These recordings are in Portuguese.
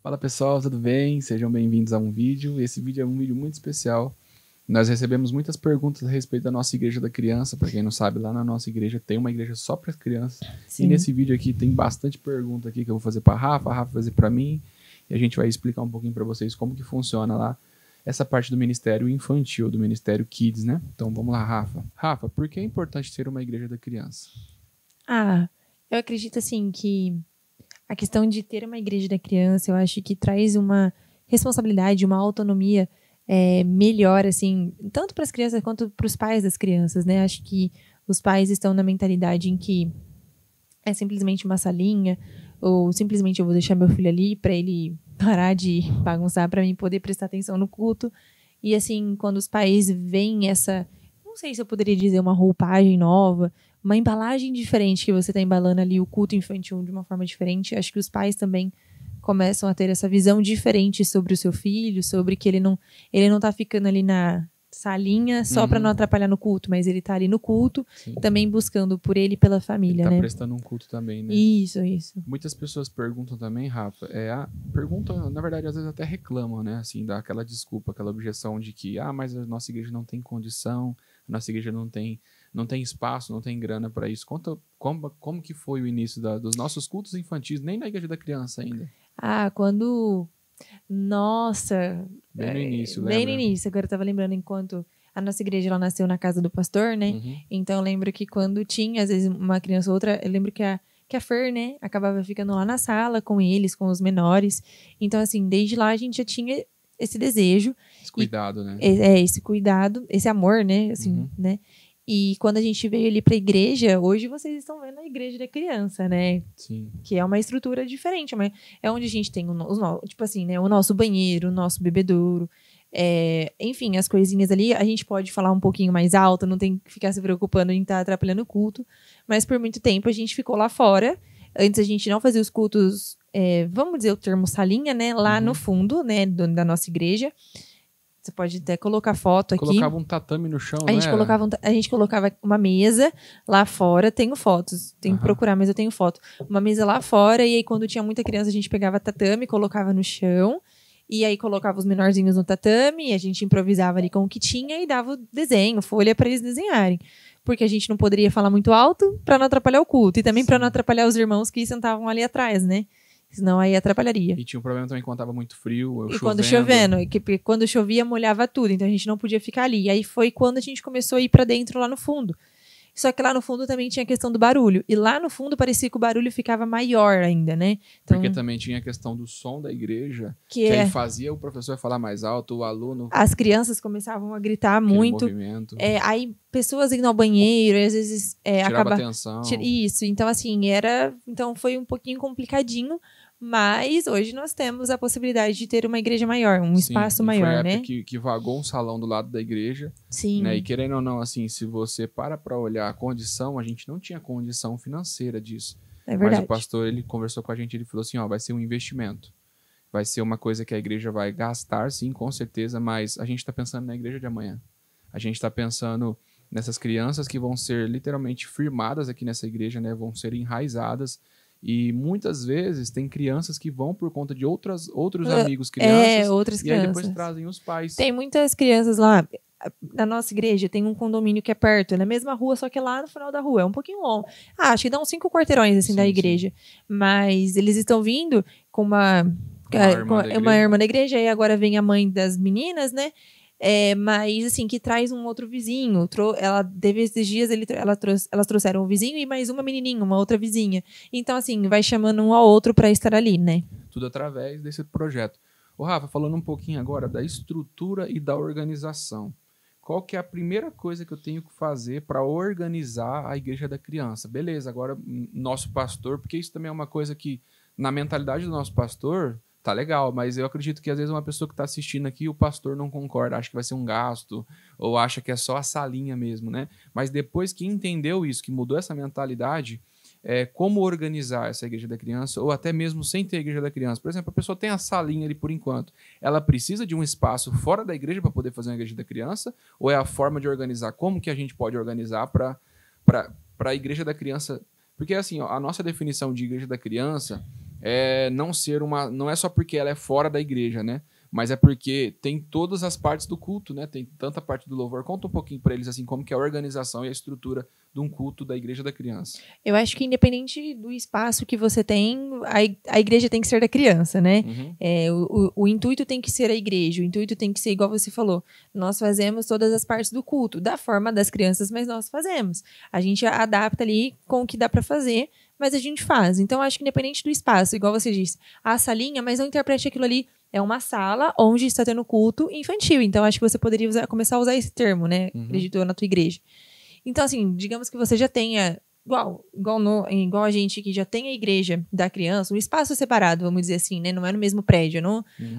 Fala pessoal, tudo bem? Sejam bem-vindos a um vídeo. Esse vídeo é um vídeo muito especial. Nós recebemos muitas perguntas a respeito da nossa Igreja da Criança. Para quem não sabe, lá na nossa igreja tem uma igreja só para crianças. Sim. E nesse vídeo aqui tem bastante pergunta aqui que eu vou fazer para a Rafa vai fazer para mim. E a gente vai explicar um pouquinho para vocês como que funciona lá essa parte do ministério infantil, do ministério Kids, né? Então vamos lá, Rafa. Rafa, por que é importante ter uma Igreja da Criança? Eu acredito assim que a questão de ter uma igreja da criança, eu acho que traz uma responsabilidade, uma autonomia melhor, assim, tanto para as crianças quanto para os pais das crianças, né? Acho que os pais estão na mentalidade em que é simplesmente uma salinha, ou simplesmente eu vou deixar meu filho ali para ele parar de bagunçar, para mim poder prestar atenção no culto. E assim, quando os pais veem essa, não sei se eu poderia dizer uma roupagem nova, uma embalagem diferente, que você está embalando ali o culto infantil de uma forma diferente, acho que os pais também começam a ter essa visão diferente sobre o seu filho, sobre que ele não tá ficando ali na salinha só para não atrapalhar no culto, mas ele tá ali no culto, sim, também buscando por ele e pela família, ele tá né? prestando um culto também, né? Isso. Muitas pessoas perguntam também, Rafa, perguntam, na verdade, às vezes até reclamam, né? Assim, dá aquela desculpa, aquela objeção de que, mas a nossa igreja não tem condição, a nossa igreja não tem espaço, não tem grana para isso. Conta como que foi o início dos nossos cultos infantis, nem na Igreja da Criança ainda. Quando... Nossa! Bem no início, lembra? Bem no início. Agora eu tava lembrando, enquanto a nossa igreja, ela nasceu na casa do pastor, né? Uhum. Então eu lembro que quando tinha, às vezes, uma criança ou outra, eu lembro que a Fer, né, acabava ficando lá na sala com eles, com os menores. Então, assim, desde lá a gente já tinha esse desejo. Esse cuidado, né? Esse cuidado, esse amor, né? Assim, né? E quando a gente veio ali para a igreja, hoje vocês estão vendo a igreja da criança, né? Sim. Que é uma estrutura diferente, mas é onde a gente tem tipo assim, né? O nosso banheiro, o nosso bebedouro, enfim, as coisinhas ali. A gente pode falar um pouquinho mais alto, não tem que ficar se preocupando em estar atrapalhando o culto. Mas por muito tempo a gente ficou lá fora. Antes a gente não fazia os cultos, vamos dizer o termo salinha, né? Lá no fundo, né? Da nossa igreja. Você pode até colocar foto aqui. Colocava um tatame no chão, a gente colocava uma mesa lá fora. Tenho fotos, tenho que procurar, mas eu tenho foto. Uma mesa lá fora, e aí quando tinha muita criança, a gente pegava tatame, colocava no chão, e aí colocava os menorzinhos no tatame, e a gente improvisava ali com o que tinha e dava o desenho, folha para eles desenharem. Porque a gente não poderia falar muito alto para não atrapalhar o culto, e também para não atrapalhar os irmãos que sentavam ali atrás, né? Senão aí atrapalharia. E tinha um problema também quando tava muito frio, quando chovendo, quando chovia molhava tudo, então a gente não podia ficar ali. E aí foi quando a gente começou a ir para dentro lá no fundo. Só que lá no fundo também tinha a questão do barulho. E lá no fundo parecia que o barulho ficava maior ainda, né? Então, porque também tinha a questão do som da igreja, que aí fazia o professor falar mais alto, o aluno... As crianças começavam a gritar muito. Movimento. Aí pessoas indo ao banheiro, às vezes... tirava atenção. Isso, então assim, então foi um pouquinho complicadinho, mas hoje nós temos a possibilidade de ter uma igreja maior, espaço maior, foi a né? época que vagou um salão do lado da igreja. Sim. Né? E querendo ou não, assim, se você para olhar a condição, a gente não tinha condição financeira disso. É verdade. Mas o pastor, ele conversou com a gente, ele falou assim, vai ser um investimento. Vai ser uma coisa que a igreja vai gastar, sim, com certeza, mas a gente está pensando na igreja de amanhã. A gente está pensando nessas crianças que vão ser literalmente firmadas aqui nessa igreja, né? Vão ser enraizadas. E muitas vezes tem crianças que vão por conta de outros amigos crianças. Outras crianças. E aí depois trazem os pais. Tem muitas crianças lá. Na nossa igreja tem um condomínio que é perto, é na mesma rua, só que é lá no final da rua. É um pouquinho longo. Acho que dá uns 5 quarteirões assim, da igreja. Sim. Mas eles estão vindo com uma irmã da igreja, e agora vem a mãe das meninas, né? Mas assim, que traz um outro vizinho. Ela teve esses dias, elas trouxeram um vizinho e mais uma menininha, uma outra vizinha. Então, assim, vai chamando um ao outro para estar ali, né? Tudo através desse projeto. Ô, Rafa, falando um pouquinho agora da estrutura e da organização. Qual que é a primeira coisa que eu tenho que fazer para organizar a Igreja da Criança? Beleza, agora nosso pastor, porque isso também é uma coisa que, na mentalidade do nosso pastor, tá legal, mas eu acredito que às vezes uma pessoa que está assistindo aqui, o pastor não concorda, acha que vai ser um gasto, ou acha que é só a salinha mesmo, né? Mas depois que entendeu isso, que mudou essa mentalidade, como organizar essa Igreja da Criança, ou até mesmo sem ter a Igreja da Criança. Por exemplo, a pessoa tem a salinha ali por enquanto. Ela precisa de um espaço fora da igreja para poder fazer uma Igreja da Criança? Ou é a forma de organizar? Como que a gente pode organizar para a Igreja da Criança? Porque assim, a nossa definição de Igreja da Criança não é só porque ela é fora da igreja, né? Mas é porque tem todas as partes do culto, né? Tem tanta parte do louvor. Conta um pouquinho para eles, assim, como que é a organização e a estrutura de um culto da Igreja da Criança. Eu acho que independente do espaço que você tem, a igreja tem que ser da criança, né? Uhum. O intuito tem que ser a igreja, o intuito tem que ser igual você falou. Nós fazemos todas as partes do culto, da forma das crianças, mas nós fazemos. A gente adapta ali com o que dá para fazer, mas a gente faz. Então, acho que independente do espaço, igual você disse, a salinha, mas não interprete aquilo ali. É uma sala onde está tendo culto infantil. Então, acho que você poderia começar a usar esse termo, né? Acredito eu, na tua igreja. Então, assim, digamos que você já tenha, igual a gente que já tem a igreja da criança, um espaço separado, vamos dizer assim, né? Não é no mesmo prédio,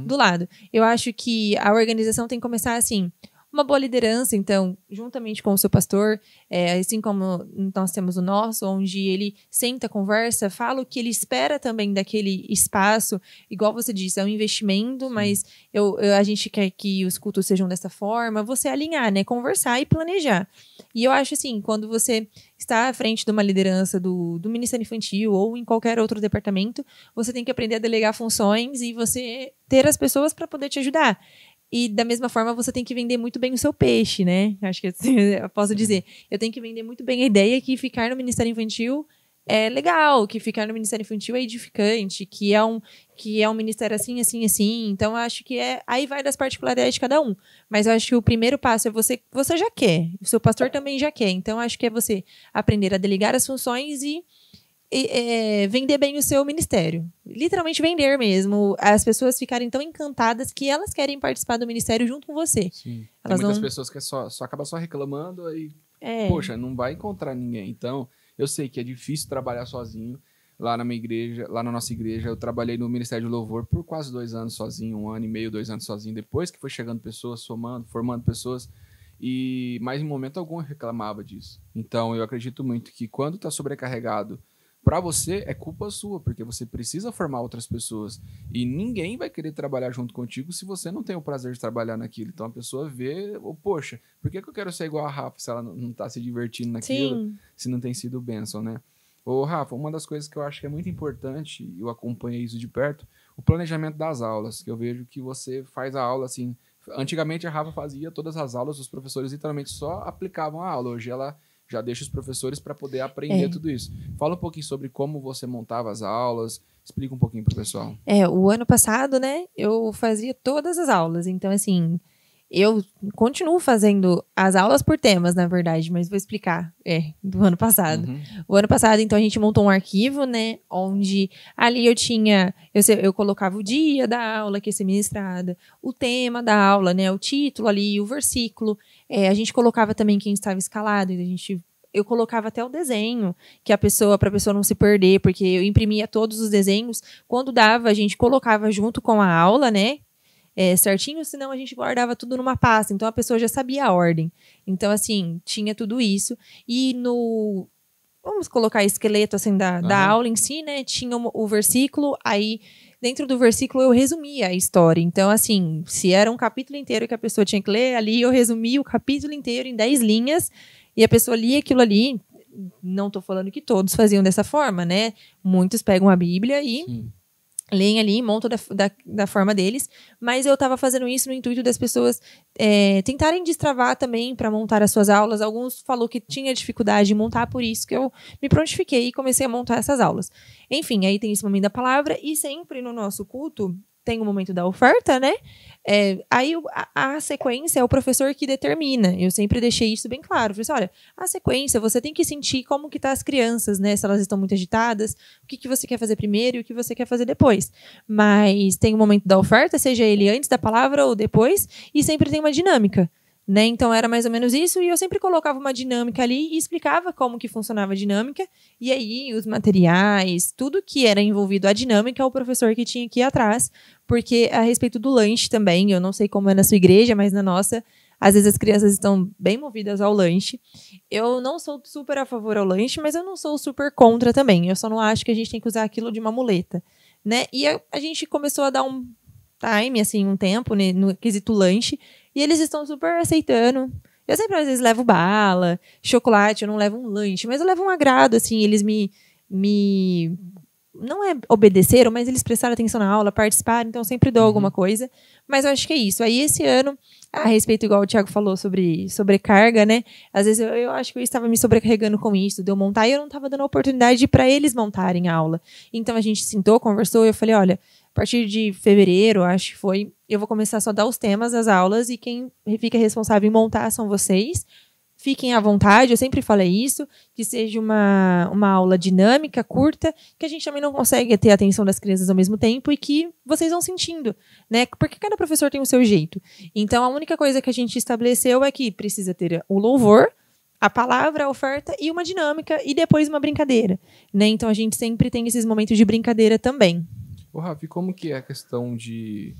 do lado. Eu acho que a organização tem que começar assim. Uma boa liderança, então, juntamente com o seu pastor, assim como nós temos o nosso, onde ele senta, conversa, fala o que ele espera também daquele espaço. Igual você disse, é um investimento, mas a gente quer que os cultos sejam dessa forma. Você alinhar, né? Conversar e planejar. E eu acho assim, quando você está à frente de uma liderança do Ministério Infantil ou em qualquer outro departamento, você tem que aprender a delegar funções e você ter as pessoas para poder te ajudar. E da mesma forma, você tem que vender muito bem o seu peixe, né? Acho que assim, eu posso dizer. Eu tenho que vender muito bem a ideia que ficar no Ministério Infantil é legal, que ficar no Ministério Infantil é edificante, que é um ministério assim, assim, assim. Então, eu acho que aí vai das particularidades de cada um. Mas eu acho que o primeiro passo é você já quer. O seu pastor também já quer. Então, eu acho que é você aprender a delegar as funções e vender bem o seu ministério. Literalmente vender mesmo. As pessoas ficarem tão encantadas que elas querem participar do ministério junto com você. Sim. Tem muitas pessoas que só acabam só reclamando e, poxa, não vai encontrar ninguém. Então, eu sei que é difícil trabalhar sozinho. Lá na minha igreja, lá na nossa igreja, eu trabalhei no Ministério de Louvor por quase 2 anos sozinho, 1 ano e meio, 2 anos sozinho. Depois que foi chegando pessoas, formando pessoas. Mas em momento algum eu reclamava disso. Então, eu acredito muito que quando está sobrecarregado, para você é culpa sua, porque você precisa formar outras pessoas. E ninguém vai querer trabalhar junto contigo se você não tem o prazer de trabalhar naquilo. Então a pessoa vê, poxa, por que eu quero ser igual a Rafa se ela não tá se divertindo naquilo, Sim. se não tem sido bênção, né? Ô, Rafa, uma das coisas que eu acho que é muito importante, e eu acompanhei isso de perto, o planejamento das aulas, que eu vejo que você faz a aula assim. Antigamente a Rafa fazia todas as aulas, os professores literalmente só aplicavam a aula. Hoje ela já deixa os professores para poder aprender tudo isso. Fala um pouquinho sobre como você montava as aulas, explica um pouquinho para o pessoal. O ano passado, né, eu fazia todas as aulas. Então, assim, eu continuo fazendo as aulas por temas, na verdade, mas vou explicar, do ano passado. O ano passado, então, a gente montou um arquivo, né, onde ali eu colocava o dia da aula que ia ser ministrada, o tema da aula, né, o título ali, o versículo. A gente colocava também quem estava escalado, eu colocava até o desenho, para a pessoa não se perder, porque eu imprimia todos os desenhos. Quando dava, a gente colocava junto com a aula, né? Certinho, senão a gente guardava tudo numa pasta. Então, a pessoa já sabia a ordem. Então, assim, tinha tudo isso. E vamos colocar esqueleto, assim, da aula em si, né? Tinha o versículo, aí dentro do versículo eu resumia a história. Então, assim, se era um capítulo inteiro que a pessoa tinha que ler, ali eu resumia o capítulo inteiro em 10 linhas, e a pessoa lia aquilo ali. Não estou falando que todos faziam dessa forma, né? Muitos pegam a Bíblia e leem ali, montam da forma deles, mas eu estava fazendo isso no intuito das pessoas tentarem destravar também para montar as suas aulas. Alguns falou que tinha dificuldade em montar, por isso que eu me prontifiquei e comecei a montar essas aulas. Enfim, aí tem esse momento da palavra e sempre no nosso culto tem o momento da oferta, né? Aí a sequência é o professor que determina. Eu sempre deixei isso bem claro. Falei assim, olha, a sequência você tem que sentir como que tá as crianças, né? Se elas estão muito agitadas, o que você quer fazer primeiro e o que você quer fazer depois. Mas tem o momento da oferta, seja ele antes da palavra ou depois, e sempre tem uma dinâmica. Né? Então era mais ou menos isso, e eu sempre colocava uma dinâmica ali e explicava como que funcionava a dinâmica, e aí os materiais, tudo que era envolvido a dinâmica, o professor que tinha que ir atrás, porque a respeito do lanche também, eu não sei como é na sua igreja, mas na nossa, às vezes as crianças estão bem movidas ao lanche. Eu não sou super a favor ao lanche, mas eu não sou super contra também, eu só não acho que a gente tem que usar aquilo de uma muleta, né? E a gente começou a dar um time, assim, um tempo, né, no quesito lanche, e eles estão super aceitando. Eu sempre, às vezes, levo bala, chocolate, eu não levo um lanche, mas eu levo um agrado, assim, eles me não é obedeceram, mas eles prestaram atenção na aula, participaram, então eu sempre dou alguma coisa. Mas eu acho que é isso. Aí esse ano, a respeito, igual o Thiago falou sobre sobrecarga, né? Às vezes eu acho que eu estava me sobrecarregando com isso, de eu montar, e eu não estava dando a oportunidade para eles montarem a aula. Então a gente sentou, conversou, e eu falei, olha, a partir de fevereiro, acho que foi, eu vou começar só a dar os temas das aulas, e quem fica responsável em montar são vocês. Fiquem à vontade, eu sempre falei isso, que seja uma aula dinâmica, curta, que a gente também não consegue ter a atenção das crianças ao mesmo tempo e que vocês vão sentindo, né? Porque cada professor tem o seu jeito. Então, a única coisa que a gente estabeleceu é que precisa ter o louvor, a palavra, a oferta e uma dinâmica e depois uma brincadeira, né? Então, a gente sempre tem esses momentos de brincadeira também. Ô, Rafa, como que é a questão de...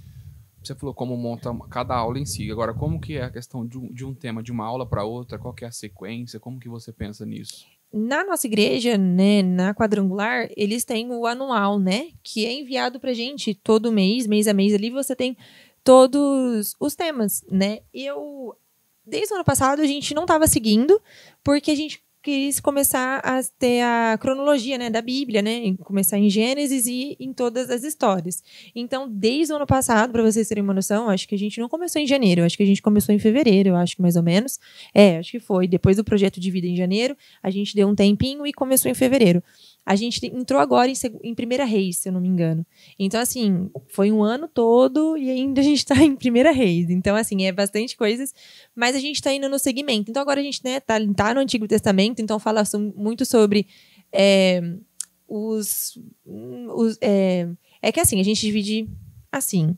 Você falou como monta cada aula em si. Agora, como que é a questão de um tema, de uma aula para outra? Qual que é a sequência? Como que você pensa nisso? Na nossa igreja, né, na Quadrangular, eles têm o anual, né? Que é enviado pra gente todo mês a mês ali, você tem todos os temas, né? Desde o ano passado, a gente não estava seguindo, porque a gente quis começar a ter a cronologia, né, da Bíblia, né, começar em Gênesis e em todas as histórias. Então, desde o ano passado, para vocês terem uma noção, acho que a gente não começou em janeiro, acho que a gente começou em fevereiro, eu acho que mais ou menos. Acho que foi. Depois do projeto de vida em janeiro, a gente deu um tempinho e começou em fevereiro. A gente entrou agora em Primeira Reis, se eu não me engano. Então, assim, foi um ano todo e ainda a gente está em Primeira Reis. Então, assim, é bastante coisas, mas a gente está indo no segmento. Então, agora a gente, né, tá no Antigo Testamento, então fala muito sobre é que, assim, a gente divide assim.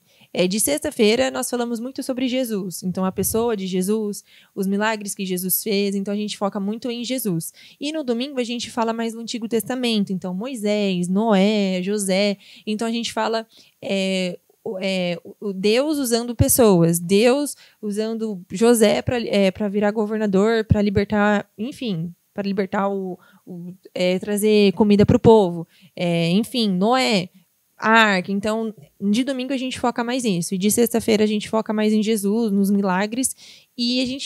De sexta-feira, nós falamos muito sobre Jesus. Então, a pessoa de Jesus, os milagres que Jesus fez. Então, a gente foca muito em Jesus. E no domingo, a gente fala mais do Antigo Testamento. Então, Moisés, Noé, José. Então, a gente fala o Deus usando pessoas. Deus usando José para virar governador, para libertar, enfim, para libertar trazer comida para o povo. Enfim, Noé, a arca. Então, de domingo a gente foca mais nisso. E de sexta-feira a gente foca mais em Jesus, nos milagres. E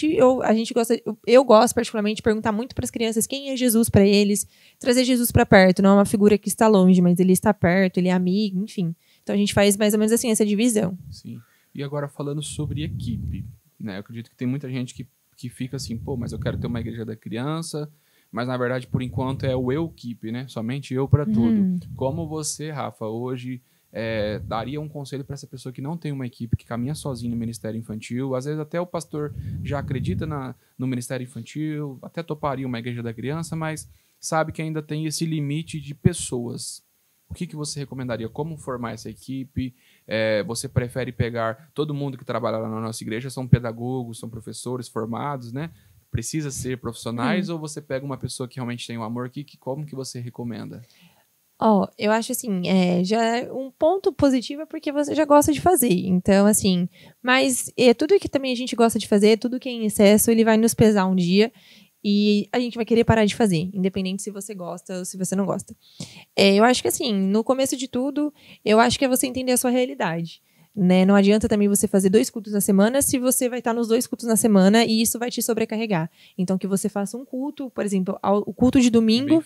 eu gosto particularmente de perguntar muito para as crianças quem é Jesus para eles. Trazer Jesus para perto. Não é uma figura que está longe, mas ele está perto, ele é amigo, enfim. Então a gente faz mais ou menos assim, essa divisão. Sim. E agora falando sobre equipe, né? Eu acredito que tem muita gente que fica assim, pô, mas eu quero ter uma igreja da criança, mas na verdade, por enquanto, é o eu-keep, né? Somente eu para tudo. Como você, Rafa, hoje daria um conselho para essa pessoa que não tem uma equipe, que caminha sozinho no Ministério Infantil? Às vezes até o pastor já acredita no Ministério Infantil, até toparia uma igreja da criança, mas sabe que ainda tem esse limite de pessoas. O que você recomendaria? Como formar essa equipe? Você prefere pegar todo mundo que trabalha lá na nossa igreja, são pedagogos, são professores formados, né? Precisa ser profissionais, ou você pega uma pessoa que realmente tem um amor aqui, como que você recomenda? Eu acho assim, já um ponto positivo é porque você já gosta de fazer. Então, assim, mas tudo que também a gente gosta de fazer, tudo que é em excesso, ele vai nos pesar um dia e a gente vai querer parar de fazer, independente se você gosta ou se você não gosta. Eu acho que assim, no começo de tudo, eu acho que é você entender a sua realidade. Né? Não adianta também você fazer 2 cultos na semana se você vai estar nos 2 cultos na semana e isso vai te sobrecarregar. Então, que você faça um culto, por exemplo, o culto de domingo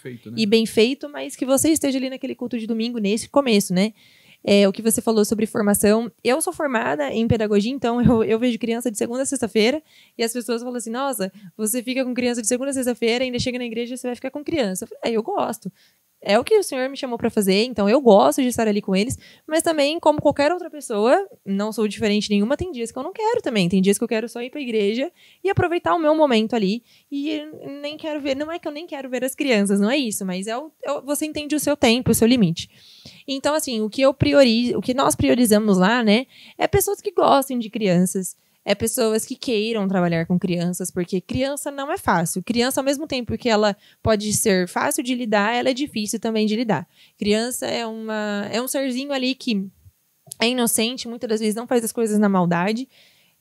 bem feito, mas que você esteja ali naquele culto de domingo, nesse começo, né? O que você falou sobre formação. Eu sou formada em pedagogia, então eu vejo criança de segunda a sexta-feira e as pessoas falam assim, nossa, você fica com criança de segunda a sexta-feira e ainda chega na igreja e você vai ficar com criança. Eu falei, eu gosto. É o que o Senhor me chamou para fazer, então eu gosto de estar ali com eles, mas também, como qualquer outra pessoa, não sou diferente nenhuma, tem dias que eu não quero também, tem dias que eu quero só ir para a igreja e aproveitar o meu momento ali, e nem quero ver, não é que eu nem quero ver as crianças, não é isso, mas você entende o seu tempo, o seu limite. Então, assim, o que nós priorizamos lá, né, é pessoas que gostem de crianças, pessoas que queiram trabalhar com crianças, porque criança não é fácil. Criança, ao mesmo tempo que ela pode ser fácil de lidar, ela é difícil também de lidar. Criança é um serzinho ali que é inocente, muitas das vezes não faz as coisas na maldade,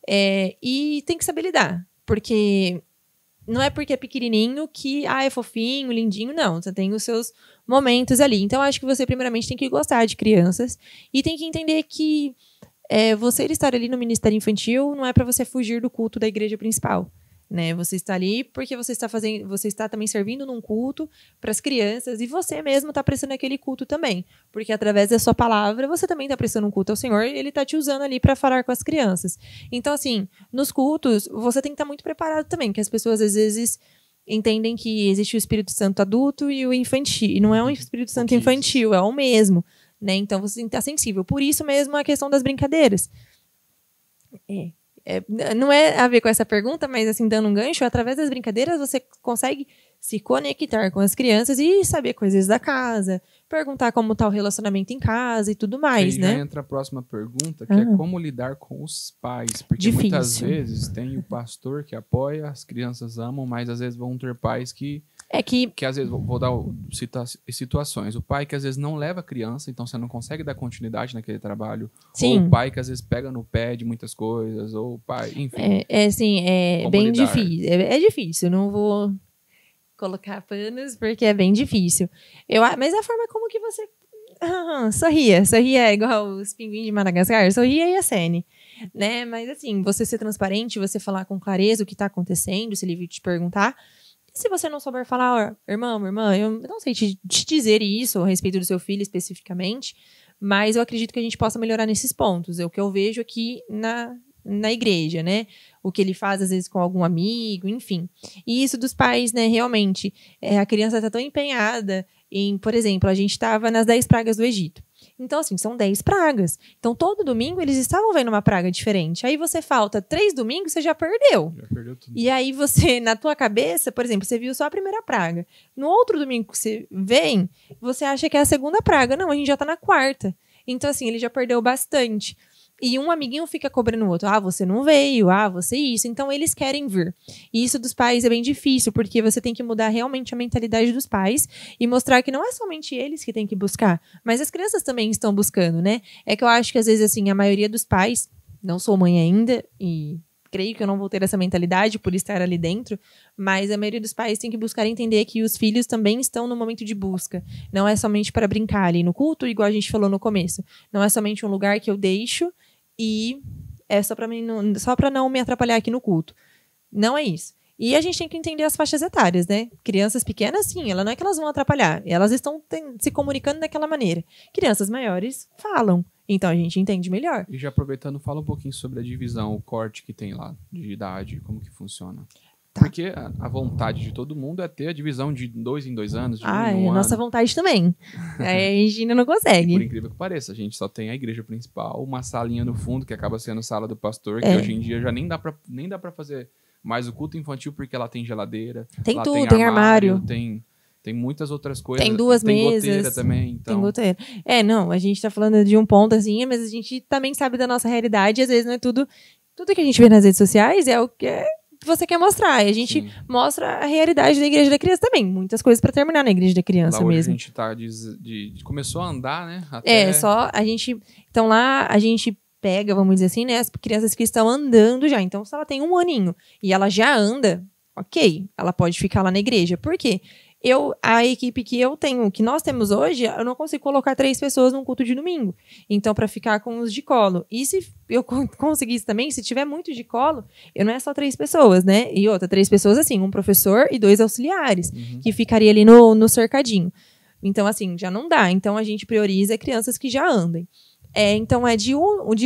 e tem que saber lidar, porque não é porque é pequenininho que é fofinho, lindinho, não. Você tem os seus momentos ali. Então, acho que você, primeiramente, tem que gostar de crianças e tem que entender que você estar ali no Ministério Infantil não é para você fugir do culto da igreja principal. né? Você está ali porque você está também servindo num culto para as crianças e você mesmo está prestando aquele culto também, porque através da sua palavra você também está prestando um culto ao Senhor e Ele está te usando ali para falar com as crianças. Então, assim, nos cultos você tem que estar muito preparado também, que as pessoas às vezes entendem que existe o Espírito Santo adulto e o infantil, e não é um Espírito Santo infantil, é o mesmo, né? Então você tem que estar sensível. Por isso mesmo a questão das brincadeiras. Não é a ver com essa pergunta, mas assim, dando um gancho, através das brincadeiras você consegue se conectar com as crianças e saber coisas da casa, perguntar como está o relacionamento em casa e tudo mais, aí né? Já entra a próxima pergunta, que é como lidar com os pais, porque muitas vezes tem o pastor que apoia, as crianças amam, mas às vezes vão ter pais que às vezes, vou dar situações, o pai que às vezes não leva a criança, então você não consegue dar continuidade naquele trabalho, Sim. ou o pai que às vezes pega no pé de muitas coisas, ou o pai, enfim. É bem difícil, é difícil, não vou colocar panos porque é bem difícil. Mas a forma como que você sorria igual os pinguins de Madagascar, sorria e acene, né? Mas assim, você ser transparente, você falar com clareza o que está acontecendo, se ele vir te perguntar. Se você não souber falar, irmã, eu não sei te dizer isso a respeito do seu filho especificamente, mas eu acredito que a gente possa melhorar nesses pontos. É o que eu vejo aqui na igreja, né? O que ele faz, às vezes, com algum amigo, enfim. E isso dos pais, né? Realmente, a criança está tão empenhada em, por exemplo, a gente estava nas 10 pragas do Egito. Então, assim, são 10 pragas. Então, todo domingo eles estavam vendo uma praga diferente. Aí você falta 3 domingos, você já perdeu. Já perdeu tudo. E aí você, na tua cabeça, por exemplo, você viu só a primeira praga. No outro domingo que você vem, você acha que é a segunda praga. Não, a gente já tá na quarta. Então, assim, ele já perdeu bastante. E um amiguinho fica cobrando o outro. Ah, você não veio. Ah, você isso. Então, eles querem vir. E isso dos pais é bem difícil, porque você tem que mudar realmente a mentalidade dos pais e mostrar que não é somente eles que têm que buscar, mas as crianças também estão buscando, né? É que eu acho que, às vezes, assim, a maioria dos pais, não sou mãe ainda e creio que eu não vou ter essa mentalidade por estar ali dentro, mas a maioria dos pais tem que buscar entender que os filhos também estão no momento de busca. Não é somente para brincar ali no culto, igual a gente falou no começo. Não é somente um lugar que eu deixo e é só para não me atrapalhar aqui no culto. Não é isso. E a gente tem que entender as faixas etárias, né? Crianças pequenas, sim, não é que elas vão atrapalhar. Elas estão se comunicando daquela maneira. Crianças maiores falam. Então a gente entende melhor. E já aproveitando, fala um pouquinho sobre a divisão, o corte que tem lá de idade, como que funciona. Tá. Porque a vontade de todo mundo é ter a divisão de 2 em 2 anos, de 1 em 1 ano. Nossa vontade também. Aí a gente ainda não consegue. E por incrível que pareça, a gente só tem a igreja principal, uma salinha no fundo, que acaba sendo a sala do pastor, que hoje em dia já nem dá pra fazer mais o culto infantil, porque ela tem geladeira. Tem tudo, tem armário. Tem muitas outras coisas. Tem 2 mesas. Tem goteira também. Então... Tem goteira. Não, a gente tá falando de um ponto assim, mas a gente também sabe da nossa realidade. E às vezes não é tudo que a gente vê nas redes sociais é o que você quer mostrar. E a gente mostra a realidade da Igreja da Criança também. Muitas coisas pra terminar na Igreja da Criança lá mesmo. A gente tá começou a andar, né? Só a gente... Então lá a gente pega, vamos dizer assim, né? As crianças que estão andando já. Então se ela tem 1 aninho e ela já anda, ok, ela pode ficar lá na igreja. Por quê? A equipe que nós temos hoje, eu não consigo colocar 3 pessoas num culto de domingo. Então, para ficar com os de colo. E se eu conseguisse também, se tiver muito de colo, não é só 3 pessoas, né? E outra, 3 pessoas assim, um professor e 2 auxiliares, que ficaria ali no cercadinho. Então, assim, já não dá. Então, a gente prioriza crianças que já andem. Então, de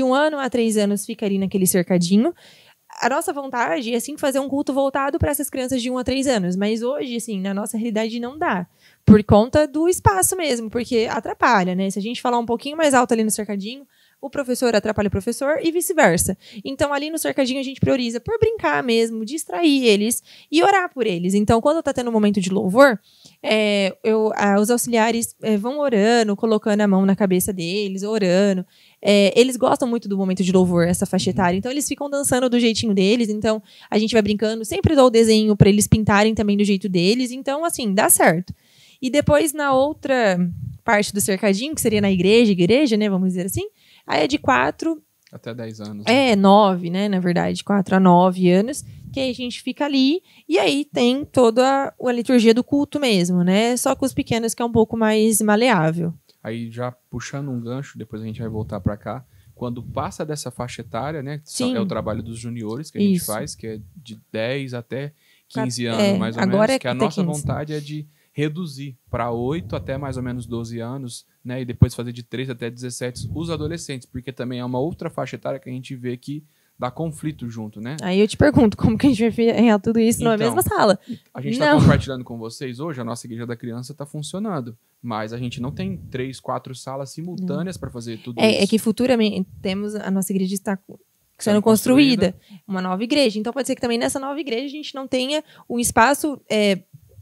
1 ano a 3 anos ficaria naquele cercadinho. A nossa vontade é, assim, fazer um culto voltado para essas crianças de 1 a 3 anos. Mas hoje, assim, na nossa realidade não dá. Por conta do espaço mesmo, porque atrapalha, né? Se a gente falar um pouquinho mais alto ali no cercadinho, o professor atrapalha o professor e vice-versa. Então, ali no cercadinho, a gente prioriza por brincar mesmo, distrair eles e orar por eles. Então, quando tá tendo um momento de louvor, os auxiliares vão orando, colocando a mão na cabeça deles, orando. Eles gostam muito do momento de louvor, essa faixa etária. Então, eles ficam dançando do jeitinho deles. Então, a gente vai brincando. Sempre dou o desenho para eles pintarem também do jeito deles. Então, assim, dá certo. E depois, na outra parte do cercadinho, que seria na igreja, né? Vamos dizer assim. Aí é de 4... Até 10 anos. Né? 9, né? Na verdade, 4 a 9 anos. Que aí a gente fica ali. E aí tem toda a liturgia do culto mesmo, né? Só com os pequenos que é um pouco mais maleável. Aí já puxando um gancho, depois a gente vai voltar pra cá. quando passa dessa faixa etária, né? Sim. É o trabalho dos juniores que a gente Isso. faz, que é de 10 até 15 anos, mais ou agora menos, que a até nossa 15. vontade é de reduzir para 8 até mais ou menos 12 anos, né? E depois fazer de 13 até 17 os adolescentes, porque também é uma outra faixa etária que a gente vê que dá conflito junto, né? Aí eu te pergunto, como que a gente vai enfiar tudo isso numa mesma sala? A gente está compartilhando com vocês hoje, a nossa igreja da criança está funcionando, mas a gente não tem 3, 4 salas simultâneas para fazer tudo isso. É que futuramente temos a nossa igreja está sendo construída, uma nova igreja. Então pode ser que também nessa nova igreja a gente não tenha um espaço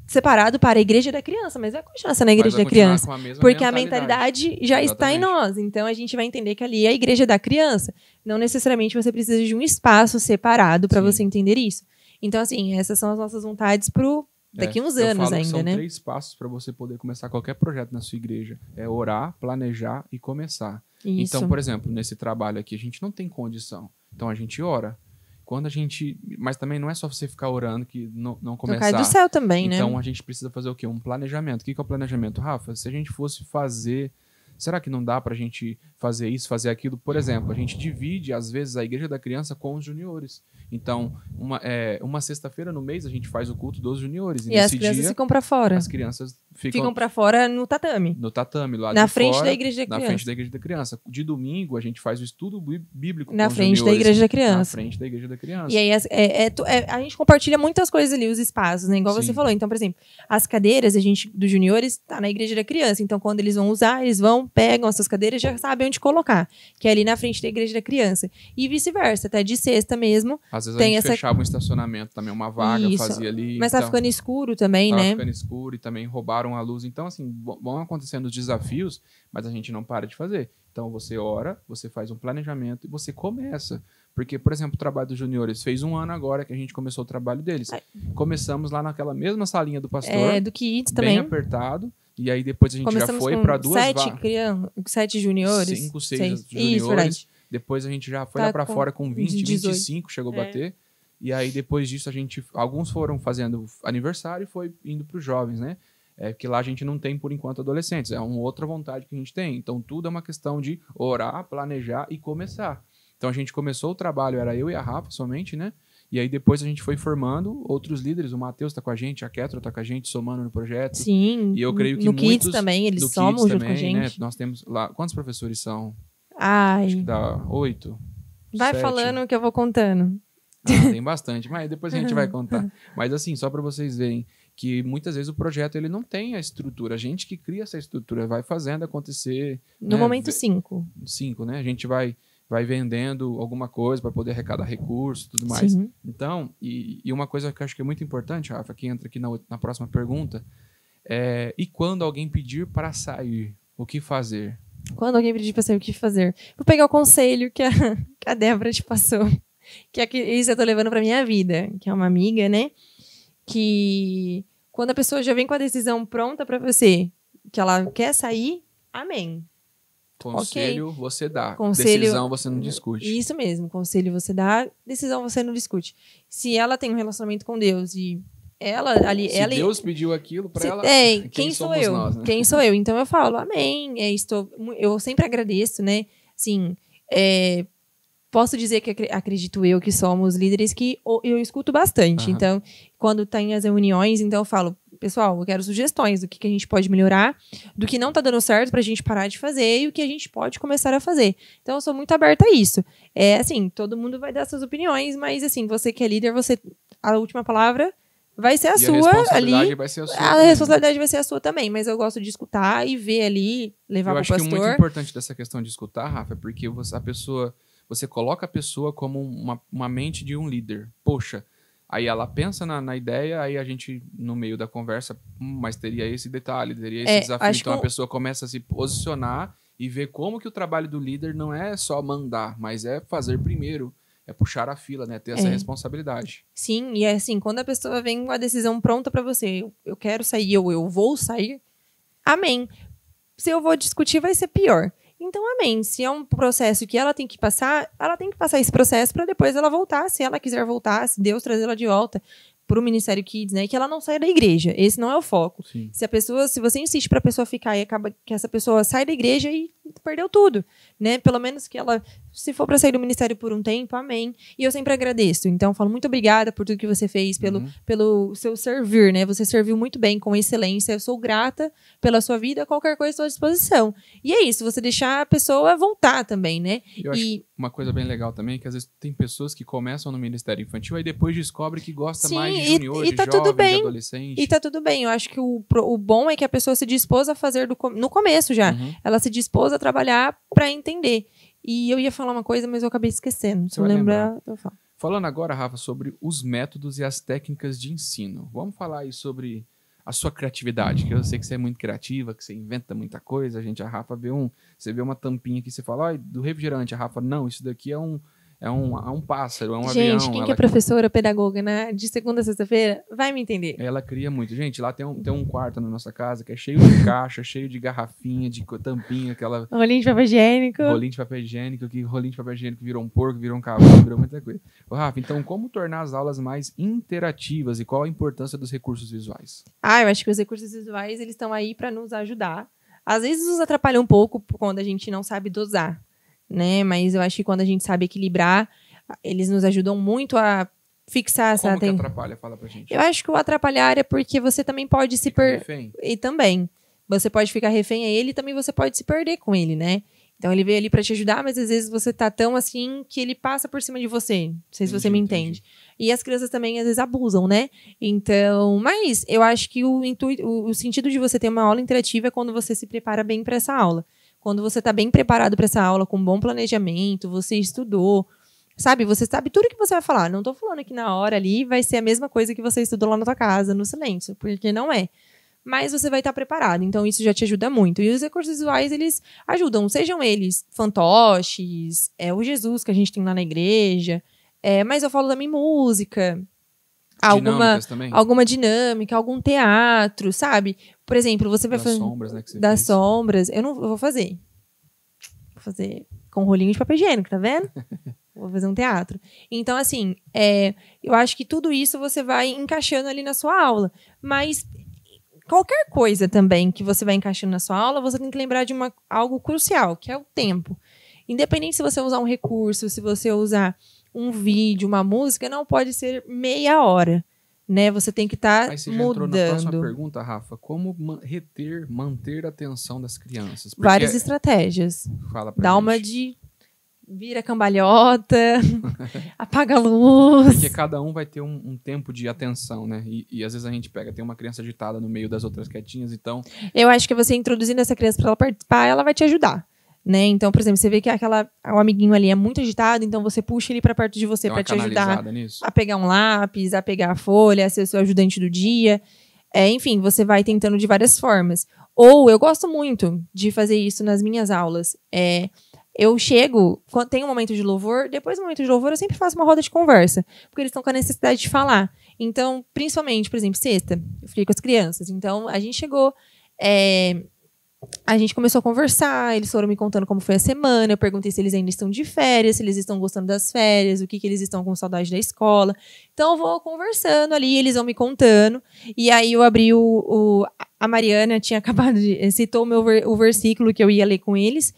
separado para a igreja da criança, mas vai continuar sendo a igreja da criança, porque a mentalidade já está em nós. Então a gente vai entender que ali é a igreja da criança. Não necessariamente você precisa de um espaço separado para você entender isso. Então assim, essas são as nossas vontades pro daqui uns anos ainda, são né? 3 passos para você poder começar qualquer projeto na sua igreja. É orar, planejar e começar. Isso. Então, por exemplo, nesse trabalho aqui, a gente não tem condição. Então a gente ora. Mas também não é só você ficar orando que não começar. Cai do céu também, né? Então a gente precisa fazer o quê? Um planejamento. O que é o planejamento, Rafa? Se a gente fosse fazer... Será que não dá pra gente fazer isso, fazer aquilo? Por exemplo, a gente divide, às vezes, a igreja da criança com os juniores. Então, uma sexta-feira no mês, a gente faz o culto dos juniores. E as crianças ficam pra fora. As crianças ficam pra fora no tatame. No tatame, lá na de frente fora, da igreja da criança. Na frente da igreja da criança. De domingo, a gente faz o estudo bíblico na com os frente juniores, da igreja da criança. Na frente da igreja da criança. E aí a gente compartilha muitas coisas ali, os espaços, né? Igual você falou. Então, por exemplo, as cadeiras dos juniores tá na igreja da criança. Então, quando eles vão usar, eles pegam essas cadeiras e já sabem onde colocar. Que é ali na frente da igreja da criança. E vice-versa, até de sexta mesmo. Às vezes a gente fechava um estacionamento também, uma vaga, fazia ali. Mas tá ficando escuro também, né? Tá ficando escuro e também roubaram a luz. Então, assim, vão acontecendo os desafios, mas a gente não para de fazer. Então, você ora, você faz um planejamento e você começa. Porque, por exemplo, o trabalho dos juniores fez 1 ano agora que a gente começou o trabalho deles. Começamos lá naquela mesma salinha do pastor. Do Kids bem também. apertado. E aí depois a gente já foi para 2 vagas. 7 juniores. 5, 6 juniores. Isso, verdade. Depois a gente já foi lá para fora com 20, 18. 25, chegou a bater. E aí depois disso alguns foram fazendo aniversário e foi indo para os jovens, né? Porque lá a gente não tem, por enquanto, adolescentes. É uma outra vontade que a gente tem. Então, tudo é uma questão de orar, planejar e começar. Então, a gente começou o trabalho, era eu e a Rafa somente, né? E aí, depois a gente foi formando outros líderes. O Matheus tá com a gente, a Kétra tá com a gente, somando no projeto. Sim. E eu creio que no muitos... Kids também, eles somam junto com a gente. Né? Nós temos lá... Quantos professores são? Ai. Acho que dá 8. Vai 7. falando que eu vou contando. Tem bastante, mas depois a gente vai contar. Mas assim, só para vocês verem que muitas vezes o projeto ele não tem a estrutura. A gente que cria essa estrutura, vai fazendo acontecer. No momento 5. 5, né? A gente vai vendendo alguma coisa para poder arrecadar recursos e tudo mais. Sim. Então, e uma coisa que eu acho que é muito importante, Rafa, que entra aqui na próxima pergunta, e quando alguém pedir para sair, o que fazer? Quando alguém pedir para sair, o que fazer? Vou pegar o conselho que a Débora te passou. Que isso eu tô levando pra minha vida, que é uma amiga, né? Que quando a pessoa já vem com a decisão pronta pra você, que ela quer sair, amém. Conselho você dá, conselho, decisão você não discute. Isso mesmo, conselho você dá, decisão você não discute. Se ela tem um relacionamento com Deus e se Deus pediu aquilo pra ela, quem sou eu? Nós, né? Quem sou eu? Então eu falo, amém. Eu sempre agradeço, né? Assim, posso dizer que acredito eu que somos líderes que eu escuto bastante. Então, quando tem as reuniões, então eu falo, pessoal, eu quero sugestões do que a gente pode melhorar, do que não tá dando certo pra gente parar de fazer e o que a gente pode começar a fazer. Então, eu sou muito aberta a isso. Assim, todo mundo vai dar suas opiniões, mas assim, você que é líder, a última palavra vai ser a sua ali. A responsabilidade vai ser a sua. A responsabilidade vai ser a sua também, mas eu gosto de escutar e ver ali, levar pro pastor. Eu acho que o muito importante dessa questão de escutar, Rafa, é porque você coloca a pessoa como uma mente de um líder. Poxa, aí ela pensa na ideia, aí a gente, no meio da conversa, mas teria esse detalhe, teria esse desafio. Então a pessoa começa a se posicionar e ver como que o trabalho do líder não é só mandar, mas é fazer primeiro. É puxar a fila, né? Ter essa responsabilidade. Sim, e assim, quando a pessoa vem com a decisão pronta pra você, eu quero sair, eu vou sair, amém. Se eu vou discutir, vai ser pior. Então, amém. Se é um processo que ela tem que passar esse processo para depois ela voltar. Se ela quiser voltar, se Deus trazer ela de volta. pro Ministério Kids, né? Que ela não saia da igreja. Esse não é o foco. Sim. Se você insiste pra pessoa ficar e acaba que essa pessoa sai da igreja e perdeu tudo, né? Pelo menos que ela, se for pra sair do ministério por um tempo, amém. E eu sempre agradeço. Então, eu falo muito obrigada por tudo que você fez, pelo seu servir, né? Você serviu muito bem, com excelência. Eu sou grata pela sua vida, qualquer coisa à sua disposição. E é isso, você deixar a pessoa voltar também, né? Eu acho uma coisa bem legal também, que às vezes tem pessoas que começam no Ministério Infantil e depois descobre que gosta mais de junior, de jovem, de adolescente. E tá tudo bem. Eu acho que o bom é que a pessoa se dispôs a fazer no começo já. Ela se dispôs a trabalhar pra entender. E eu ia falar uma coisa, mas eu acabei esquecendo. Se eu lembrar, eu falo. Falando agora, Rafa, sobre os métodos e as técnicas de ensino. Vamos falar aí sobre a sua criatividade, que eu sei que você é muito criativa, que você inventa muita coisa. A Rafa você vê uma tampinha aqui, você fala, do refrigerante. A Rafa, não, isso daqui é um pássaro, é um avião. Gente, quem que é professora, pedagoga, né? De segunda a sexta-feira, vai me entender. Ela cria muito. Gente, lá tem um quarto na nossa casa que é cheio de caixa, cheio de garrafinha, de tampinha, aquela... Rolinho de papel higiênico. Rolinho de papel higiênico, que rolinho de papel higiênico virou um porco, virou um cavalo, virou muita coisa. Ô, Rafa, então como tornar as aulas mais interativas e qual a importância dos recursos visuais? Eu acho que os recursos visuais, eles estão aí para nos ajudar. Às vezes nos atrapalham um pouco quando a gente não sabe dosar, né? Mas eu acho que quando a gente sabe equilibrar, eles nos ajudam muito a fixar essa... Como que atrapalha? Fala pra gente. Eu acho que o atrapalhar é porque você também pode se perder. E também. Você pode ficar refém a ele e também você pode se perder com ele, né? Então ele veio ali pra te ajudar, mas às vezes você tá tão assim que ele passa por cima de você. Não sei se você me entende. E as crianças também às vezes abusam, né? Então, mas eu acho que o sentido de você ter uma aula interativa é quando você se prepara bem pra essa aula. Quando você está bem preparado para essa aula, com um bom planejamento, você estudou, sabe? Você sabe tudo que você vai falar. Não estou falando que na hora ali vai ser a mesma coisa que você estudou lá na tua casa, no silêncio, porque não é. Mas você vai estar preparado, então isso já te ajuda muito. E os recursos visuais, eles ajudam, sejam eles fantoches, o Jesus que a gente tem lá na igreja, mas eu falo também música, alguma dinâmica, algum teatro, sabe? Por exemplo, você vai fazer... sombras, né? Das sombras. Eu vou fazer. Vou fazer com rolinho de papel higiênico, tá vendo? Vou fazer um teatro. Então, assim, eu acho que tudo isso você vai encaixando ali na sua aula. Mas qualquer coisa também que você vai encaixando na sua aula, você tem que lembrar de algo crucial, que é o tempo. Independente se você usar um recurso, se você usar um vídeo, uma música, não pode ser meia hora, né? Você tem que estar mudando. Aí você já mudando. entrou na próxima pergunta, Rafa. Como manter a atenção das crianças? Porque várias estratégias. Fala pra Dá gente. uma de vira cambalhota, apaga a luz. Porque cada um vai ter um tempo de atenção, né? E às vezes a gente tem uma criança agitada no meio das outras quietinhas, então... Eu acho que você introduzindo essa criança para ela participar, ela vai te ajudar. Né? Então, por exemplo, você vê que o amiguinho ali é muito agitado, então você puxa ele para perto de você para te ajudar a pegar um lápis, a pegar a folha, a ser o seu ajudante do dia. Enfim, você vai tentando de várias formas. Ou eu gosto muito de fazer isso nas minhas aulas. Eu chego, quando tem um momento de louvor, depois do momento de louvor eu sempre faço uma roda de conversa, porque eles estão com a necessidade de falar. Então, principalmente, por exemplo, sexta, eu fiquei com as crianças. Então, a gente chegou... A gente começou a conversar, eles foram me contando como foi a semana, eu perguntei se eles ainda estão de férias, se eles estão gostando das férias, o que eles estão com saudade da escola. Então eu vou conversando ali, eles vão me contando, e aí eu abri a Mariana tinha acabado de... citou o versículo que eu ia ler com eles,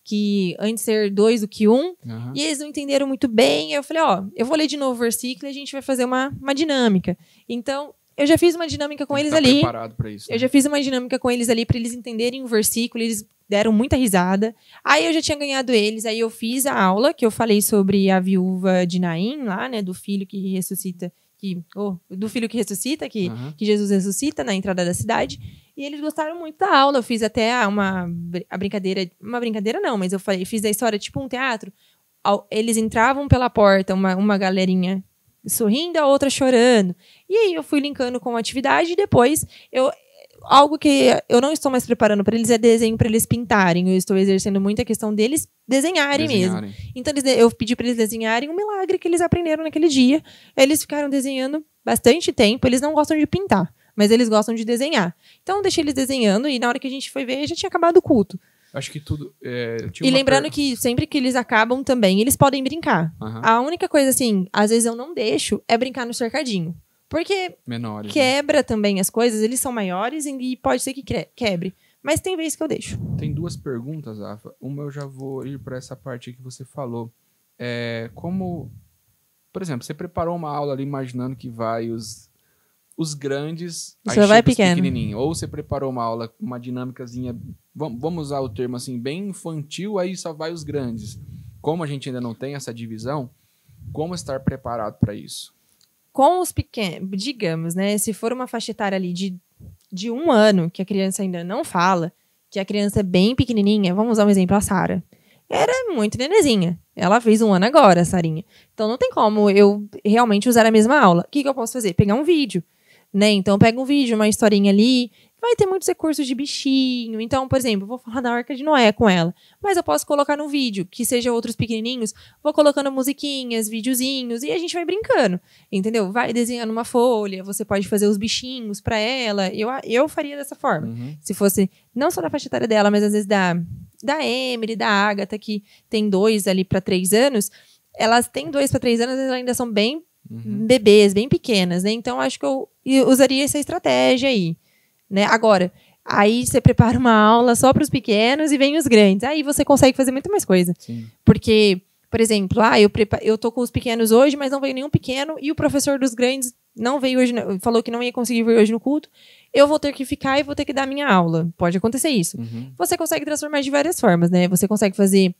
que antes ser 2 do que 1, e eles não entenderam muito bem, eu falei, eu vou ler de novo o versículo e a gente vai fazer uma dinâmica. Então... eu já fiz uma dinâmica com eles ali. Preparado pra isso, né? Eu já fiz uma dinâmica com eles ali para eles entenderem o versículo. Eles deram muita risada. Aí eu já tinha ganhado eles. Aí eu fiz a aula que eu falei sobre a viúva de Naim, lá, né? Do filho que ressuscita. Do filho que ressuscita, que Jesus ressuscita na entrada da cidade. E eles gostaram muito da aula. Eu fiz até a brincadeira. Uma brincadeira não, mas eu fiz a história tipo um teatro. Eles entravam pela porta, uma galerinha sorrindo, a outra chorando. E aí eu fui linkando com a atividade e depois algo que eu não estou mais preparando para eles é desenho para eles pintarem. Eu estou exercendo muito a questão deles desenharem mesmo. Então eu pedi para eles desenharem um milagre que eles aprenderam naquele dia. Eles ficaram desenhando bastante tempo. Eles não gostam de pintar, mas eles gostam de desenhar. Então eu deixei eles desenhando e na hora que a gente foi ver já tinha acabado o culto. Acho que tudo... E lembrando que sempre que eles acabam também, eles podem brincar. A única coisa, assim, às vezes eu não deixo, é brincar no cercadinho. Porque menores, quebra também as coisas, eles são maiores e pode ser que quebre. Mas tem vezes que eu deixo. Tem 2 perguntas, Rafa. Uma eu já vou ir para essa parte que você falou. Como, por exemplo, você preparou uma aula ali imaginando que vai os grandes, aí Só vai chega os pequeno. pequenininhos. Ou você preparou uma aula, uma dinâmicazinha, vamos usar o termo assim, bem infantil, aí só vai os grandes. Como a gente ainda não tem essa divisão, como estar preparado para isso? Com os pequenos, digamos, né? Se for uma faixa etária ali de 1 ano, que a criança ainda não fala, que a criança é bem pequenininha, vamos usar um exemplo, a Sara. Era muito nenezinha. Ela fez 1 ano agora, a Sarinha. Então não tem como eu realmente usar a mesma aula. O que eu posso fazer? Pegar um vídeo, né? Então pega um vídeo, uma historinha ali. Vai ter muitos recursos de bichinho. Então, por exemplo, eu vou falar da Arca de Noé com ela. Mas eu posso colocar no vídeo, que seja outros pequenininhos. Vou colocando musiquinhas, videozinhos. E a gente vai brincando, entendeu? Vai desenhando uma folha. Você pode fazer os bichinhos pra ela. Eu faria dessa forma. Uhum. Se fosse, não só da faixa etária dela, mas às vezes da Emily, da Agatha, que tem 2 ali pra 3 anos. Elas têm 2 pra 3 anos, elas ainda são bem bebês, bem pequenas, né? Então, acho que eu usaria essa estratégia aí. Né? Agora, aí você prepara uma aula só para os pequenos e vem os grandes. Aí você consegue fazer muito mais coisa. Sim. Porque, por exemplo, eu tô com os pequenos hoje, mas não veio nenhum pequeno, e o professor dos grandes não veio hoje, falou que não ia conseguir vir hoje no culto. Eu vou ter que ficar e vou ter que dar minha aula. Pode acontecer isso. Você consegue transformar de várias formas, né? Você consegue fazer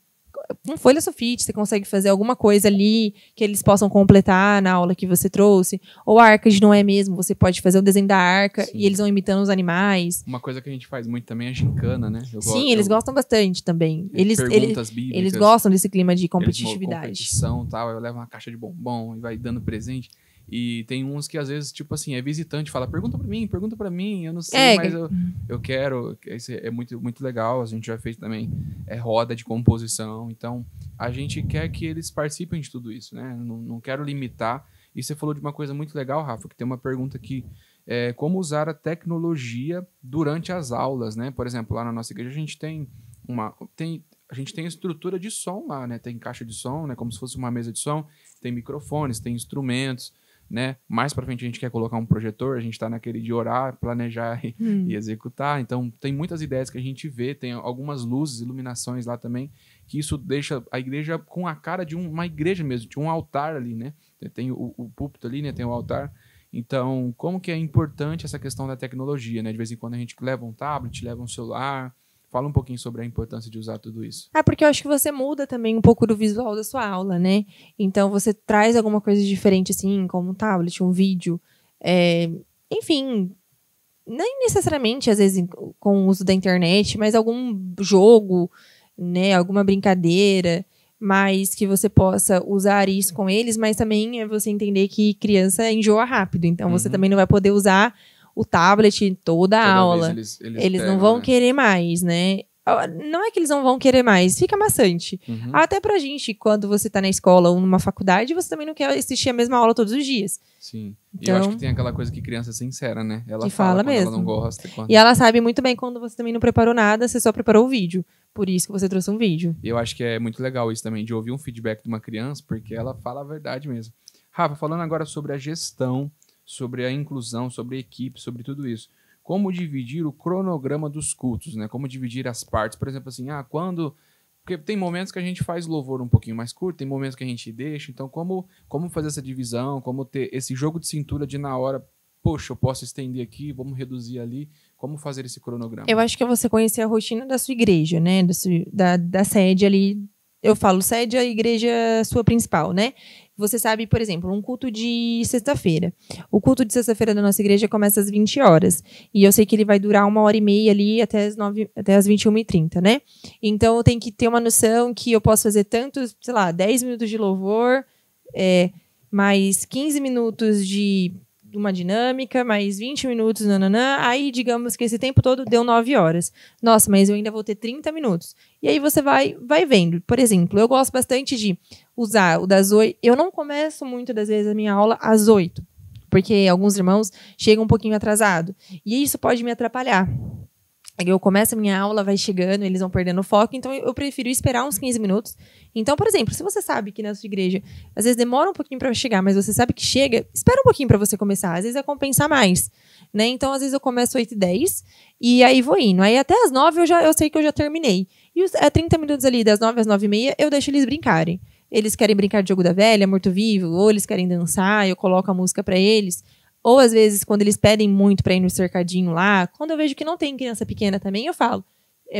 com folha sulfite, você consegue fazer alguma coisa ali que eles possam completar na aula que você trouxe. Ou a Arca de Noé mesmo, você pode fazer o desenho da arca. Sim. E eles vão imitando os animais. Uma coisa que a gente faz muito também é gincana, né? Eles gostam bastante também. Perguntas bíblicas. Eles gostam desse clima de competitividade. Competição, tal, eu levo uma caixa de bombom e vai dando presente. E tem uns que, às vezes, tipo assim, é visitante, fala, pergunta pra mim, eu não sei, mas eu quero. Isso é muito, muito legal, a gente já fez também roda de composição, então a gente quer que eles participem de tudo isso, né? Não quero limitar. E você falou de uma coisa muito legal, Rafa, que tem uma pergunta aqui, como usar a tecnologia durante as aulas, né? Por exemplo, lá na nossa igreja a gente tem a gente tem estrutura de som lá, né? Tem caixa de som, né? Como se fosse uma mesa de som, tem microfones, tem instrumentos, né? Mais para frente a gente quer colocar um projetor, a gente está naquele de orar, planejar e executar. Então tem muitas ideias que a gente vê, tem algumas luzes, iluminações lá também, que isso deixa a igreja com a cara de uma igreja mesmo, de um altar ali, né? Tem o púlpito ali, né? Tem o altar. Então, como que é importante essa questão da tecnologia, né? De vez em quando a gente leva um tablet, leva um celular. Fala um pouquinho sobre a importância de usar tudo isso. Porque eu acho que você muda também um pouco do visual da sua aula, né? Então, você traz alguma coisa diferente, assim, como um tablet, um vídeo. Enfim, nem necessariamente, às vezes, com o uso da internet, mas algum jogo, né? Alguma brincadeira, mas que você possa usar isso com eles, mas também é você entender que criança enjoa rápido. Então, você também não vai poder usar o tablet toda a aula. Eles não vão querer mais, né? Não é que eles não vão querer mais, fica maçante. Até pra gente, quando você tá na escola ou numa faculdade, você também não quer assistir a mesma aula todos os dias. Sim. Então, e eu acho que tem aquela coisa que criança é sincera, né? Ela que fala quando mesmo. Ela não gosta. E ela sabe muito bem quando você também não preparou nada, você só preparou o vídeo. Por isso que você trouxe um vídeo. E eu acho que é muito legal isso também, de ouvir um feedback de uma criança, porque ela fala a verdade mesmo. Rafa, falando agora sobre a gestão, sobre a inclusão, sobre a equipe, sobre tudo isso. Como dividir o cronograma dos cultos, né? Como dividir as partes. Por exemplo, assim, quando... Porque tem momentos que a gente faz louvor um pouquinho mais curto, tem momentos que a gente deixa. Então, como fazer essa divisão, como ter esse jogo de cintura de na hora, poxa, eu posso estender aqui, vamos reduzir ali. Como fazer esse cronograma? Eu acho que é você conhecer a rotina da sua igreja, né? Da sede ali. Eu falo sede, a igreja sua principal, né? Você sabe, por exemplo, um culto de sexta-feira. O culto de sexta-feira da nossa igreja começa às 20 horas. E eu sei que ele vai durar 1h30 ali até as 21h30, né? Então, eu tenho que ter uma noção que eu posso fazer tanto, 10 minutos de louvor, mais 15 minutos de uma dinâmica, mais 20 minutos, aí digamos que esse tempo todo deu 9 horas. Nossa, mas eu ainda vou ter 30 minutos. E aí você vai vendo. Por exemplo, eu gosto bastante de usar o das 8. Eu não começo muito das vezes a minha aula às 8, porque alguns irmãos chegam um pouquinho atrasado. E isso pode me atrapalhar. Eu começo a minha aula, vai chegando, eles vão perdendo o foco, então eu prefiro esperar uns 15 minutos. Então, por exemplo, se você sabe que na sua igreja, às vezes demora um pouquinho para chegar, mas você sabe que chega, espera um pouquinho para você começar. Às vezes é compensar mais, né? Então, às vezes eu começo 8h10 e aí vou indo. Aí até as 9 eu sei que eu já terminei. E os 30 minutos ali, das 9 às 9h30, eu deixo eles brincarem. Eles querem brincar de jogo da velha, morto-vivo, ou eles querem dançar, eu coloco a música para eles. Ou, às vezes, quando eles pedem muito para ir no cercadinho lá, quando eu vejo que não tem criança pequena também, eu falo,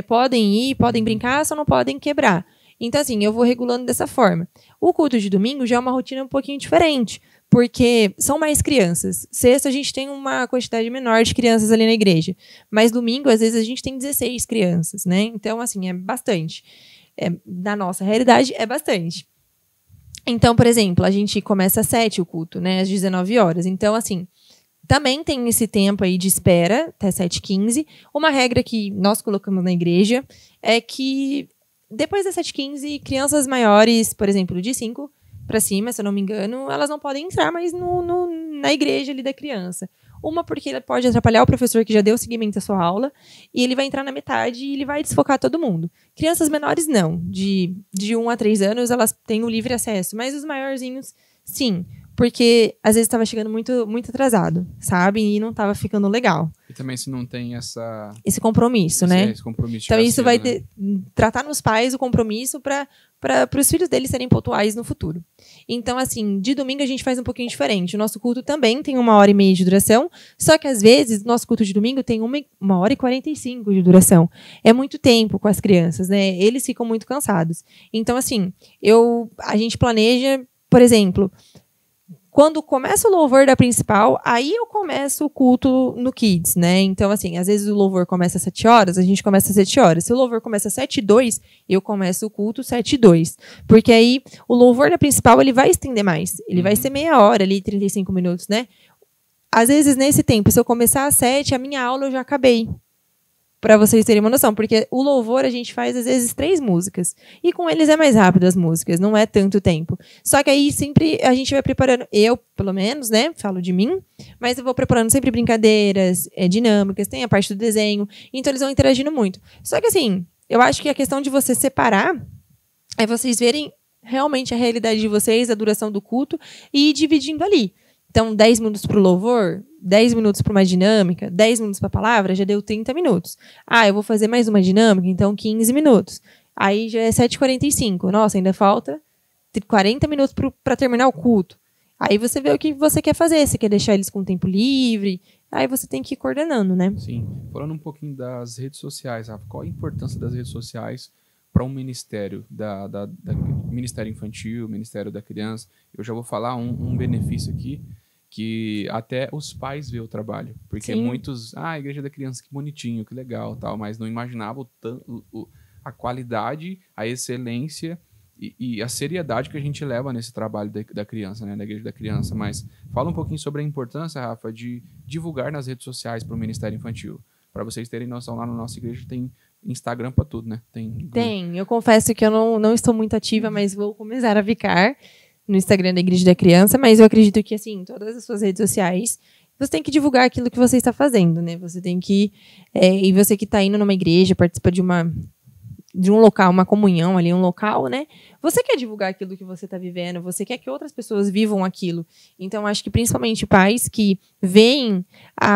podem ir, podem brincar, só não podem quebrar. Então, assim, eu vou regulando dessa forma. O culto de domingo já é uma rotina um pouquinho diferente, porque são mais crianças. Sexta, a gente tem uma quantidade menor de crianças ali na igreja. Mas domingo, às vezes, a gente tem 16 crianças, né? Então, assim, é bastante. Na nossa realidade, é bastante. Então, por exemplo, a gente começa às 7 o culto, né? Às 19 horas. Então, assim, também tem esse tempo aí de espera, até 7h15. Uma regra que nós colocamos na igreja é que depois das 7h15, crianças maiores, por exemplo, de 5 para cima, se eu não me engano, elas não podem entrar mais na igreja ali da criança. Uma porque ele pode atrapalhar o professor que já deu seguimento à sua aula, e ele vai entrar na metade e ele vai desfocar todo mundo. Crianças menores não, de 1 a 3 anos elas têm o livre acesso, mas os maiorzinhos sim, porque às vezes estava chegando muito, muito atrasado, sabe? E não estava ficando legal. E também se não tem esse compromisso, né? Esse compromisso então isso cedo, vai né? Tratar nos pais o compromisso para os filhos deles serem pontuais no futuro. Então, assim, de domingo a gente faz um pouquinho diferente. O nosso culto também tem 1h30 de duração, só que às vezes o nosso culto de domingo tem 1h45 de duração. É muito tempo com as crianças, né? Eles ficam muito cansados. Então, assim, a gente planeja, por exemplo, quando começa o louvor da principal, aí eu começo o culto no Kids, né? Então, assim, às vezes o louvor começa às 7 horas, a gente começa às 7 horas. Se o louvor começa às 7h02, eu começo o culto 7h02. Porque aí o louvor da principal, ele vai estender mais. Ele vai ser meia hora ali, 35 minutos, né? Às vezes, nesse tempo, se eu começar às 7, a minha aula eu já acabei. Para vocês terem uma noção, porque o louvor a gente faz às vezes 3 músicas e com eles é mais rápido as músicas, não é tanto tempo. Só que aí sempre a gente vai preparando, eu pelo menos, né, falo de mim, mas eu vou preparando sempre brincadeiras, dinâmicas, tem a parte do desenho, então eles vão interagindo muito. Só que assim, eu acho que a questão de você separar é vocês verem realmente a realidade de vocês, a duração do culto e ir dividindo ali. Então, 10 minutos para o louvor, 10 minutos para uma dinâmica, 10 minutos para a palavra, já deu 30 minutos. Ah, eu vou fazer mais uma dinâmica, então 15 minutos. Aí já é 7h45. Nossa, ainda falta 40 minutos para terminar o culto. Aí você vê o que você quer fazer. Você quer deixar eles com tempo livre? Aí você tem que ir coordenando, né? Sim. Falando um pouquinho das redes sociais, Rafa, qual a importância das redes sociais para um ministério, Ministério Infantil, Ministério da Criança? Eu já vou falar um benefício aqui, que até os pais vê o trabalho. Porque Sim. muitos, a Igreja da Criança, que bonitinho, que legal, tal, mas não imaginavam a qualidade, a excelência e a seriedade que a gente leva nesse trabalho da criança, né, da Igreja da Criança. Mas fala um pouquinho sobre a importância, Rafa, de divulgar nas redes sociais para o Ministério Infantil. Para vocês terem noção, lá na nossa igreja tem Instagram para tudo, né? Tem. Eu confesso que eu não estou muito ativa, mas vou começar a ficar no Instagram da Igreja da Criança, mas eu acredito que, assim, todas as suas redes sociais, você tem que divulgar aquilo que você está fazendo, né? Você tem que... e você que está indo numa igreja, participa de um local, uma comunhão ali, um local, né? Você quer divulgar aquilo que você está vivendo, você quer que outras pessoas vivam aquilo. Então, acho que principalmente pais que veem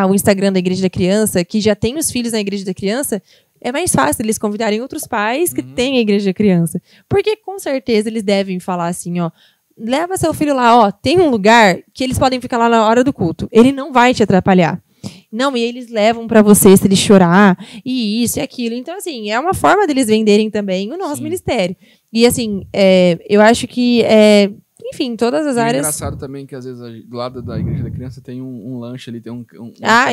o Instagram da Igreja da Criança, que já tem os filhos na Igreja da Criança, é mais fácil eles convidarem outros pais que têm a Igreja da Criança. Porque, com certeza, eles devem falar assim, ó, leva seu filho lá, ó, tem um lugar que eles podem ficar lá na hora do culto. Ele não vai te atrapalhar. Não, e eles levam para você se ele chorar, e isso e aquilo. Então, assim, é uma forma deles venderem também o nosso ministério. E, assim, eu acho que, enfim, todas as áreas... É engraçado também que, às vezes, do lado da Igreja da Criança tem um lanche ali, tem um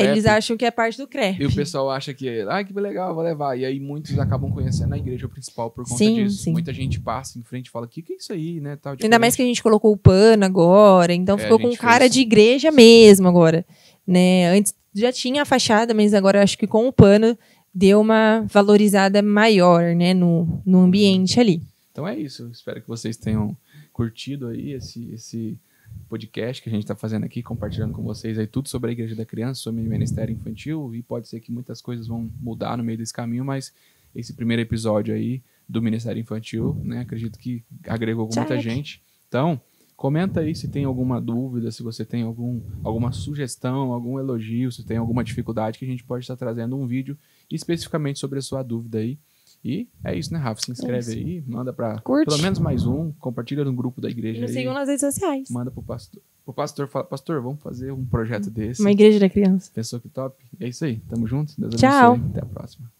eles acham que é parte do crepe. E o pessoal acha que, que legal, vou levar. E aí muitos acabam conhecendo a igreja principal por conta disso. Sim. Muita gente passa em frente e fala, o que é isso aí, né? Tal, ainda mais que a gente colocou o pano agora, então ficou com cara fez... de igreja mesmo agora, né? Antes já tinha a fachada, mas agora acho que com o pano deu uma valorizada maior, né? No ambiente ali. Então é isso. Espero que vocês tenham curtido aí podcast que a gente está fazendo aqui, compartilhando com vocês aí tudo sobre a Igreja da Criança, sobre o Ministério Infantil, e pode ser que muitas coisas vão mudar no meio desse caminho, mas esse primeiro episódio aí do Ministério Infantil, né, acredito que agregou com muita gente. Então, comenta aí se tem alguma dúvida, se você tem alguma sugestão, algum elogio, se tem alguma dificuldade, que a gente pode estar trazendo um vídeo especificamente sobre a sua dúvida aí. E é isso, né, Rafa? Se inscreve aí, manda para pelo menos mais um, compartilha no grupo da igreja. Nos sigam nas redes sociais. Manda pro pastor. O pastor fala, pastor, vamos fazer um projeto desse. Uma igreja da criança. Pensou que top? É isso aí, tamo junto. Deus Tchau. abençoe. Até a próxima.